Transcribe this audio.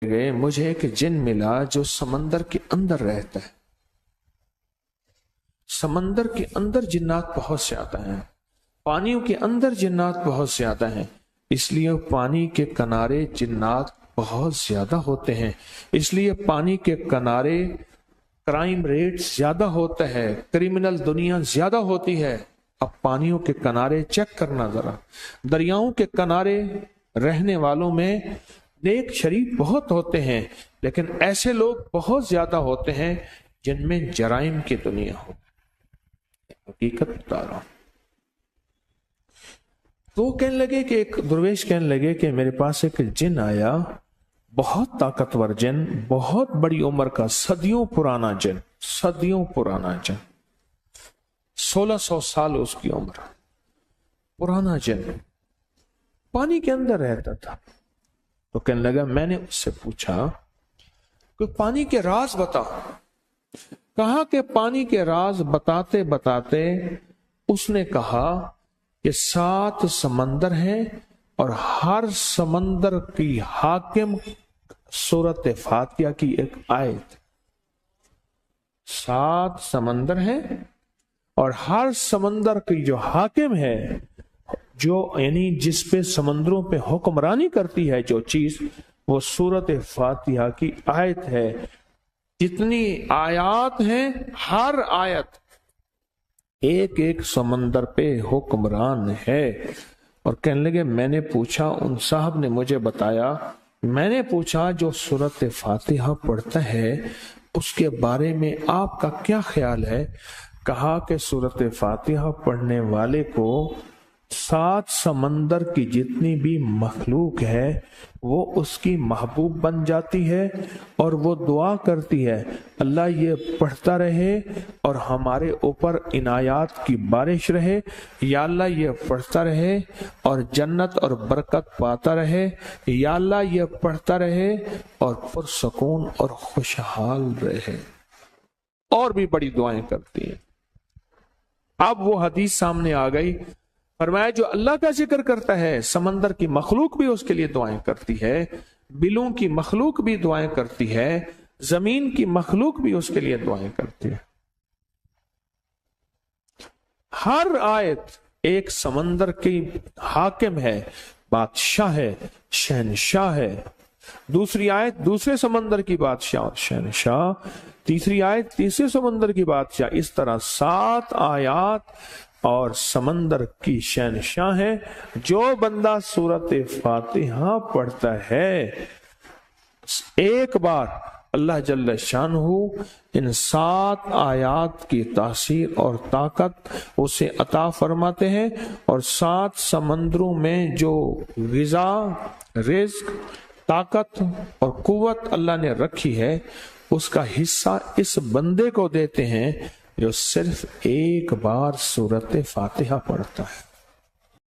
गए मुझे एक जिन मिला जो समंदर के अंदर रहता है। समंदर के अंदर जिन्नात बहुत ज्यादा हैं, पानियों के अंदर जिन्नात बहुत ज्यादा हैं, इसलिए पानी के किनारे जिन्नात बहुत ज्यादा होते हैं, इसलिए पानी के किनारे क्राइम रेट ज्यादा होता है, क्रिमिनल दुनिया ज्यादा होती है। अब पानियों के किनारे चेक करना जरा, दरियाओं के किनारे रहने वालों में नेक शरीफ बहुत होते हैं, लेकिन ऐसे लोग बहुत ज्यादा होते हैं जिनमें जराइम की दुनिया हो। हकीकत बता रहा हूं। तो कहने लगे कि एक दुर्वेश कहने लगे कि मेरे पास एक जिन आया, बहुत ताकतवर जिन, बहुत बड़ी उम्र का, सदियों पुराना जिन, सदियों पुराना जिन, 1600 साल उसकी उम्र, पुराना जिन, पानी के अंदर रहता था। तो कहने लगा, मैंने उससे पूछा कि पानी के राज बता। कहा कि पानी के राज बताते बताते उसने कहा कि 7 समंदर हैं और हर समंदर की हाकिम सूरत फातिहा की एक आयत। 7 समंदर हैं और हर समंदर की जो हाकिम है, जो यानी जिस पे समंदरों पे हुक्मरानी करती है जो चीज, वो सूरत फातिहा की आयत है। जितनी आयत हैं, हर आयत एक एक समंदर पे हुक्मरान है। और कहने लगे, मैंने पूछा, उन साहब ने मुझे बताया, मैंने पूछा जो सूरत फातिहा पढ़ता है उसके बारे में आपका क्या ख्याल है? कहा कि सूरत फातिहा पढ़ने वाले को 7 समंदर की जितनी भी मखलूक है वो उसकी महबूब बन जाती है और वो दुआ करती है, अल्लाह ये पढ़ता रहे और हमारे ऊपर इनायात की बारिश रहे, या अल्लाह ये पढ़ता रहे और जन्नत और बरकत पाता रहे, या अल्लाह ये पढ़ता रहे और पुरसकून और खुशहाल रहे। और भी बड़ी दुआएं करती है। अब वो हदीस सामने आ गई, फरमाया जो अल्लाह का जिक्र करता है, समंदर की मखलूक भी उसके लिए दुआएं करती है, बिलों की मखलूक भी दुआएं करती है, जमीन की मखलूक भी उसके लिए दुआएं करती है। हर आयत एक समंदर की हाकिम है, बादशाह है, शहनशाह है। दूसरी आयत दूसरे समंदर की बादशाह और शहनशाह, तीसरी आयत तीसरे समंदर की बादशाह। इस तरह 7 आयत और समंदर की शहनशाह है। जो बंदा सूरत फातिहा पढ़ता है, एक बार अल्लाह जल्ल शानहू इन 7 आयात की तासीर और ताकत उसे अता फरमाते हैं, और 7 समंदरों में जो ग़िज़ा, रिज़्क़, ताकत और कुव्वत अल्लाह ने रखी है, उसका हिस्सा इस बंदे को देते हैं जो सिर्फ एक बार सूरत फातिहा पढ़ता है।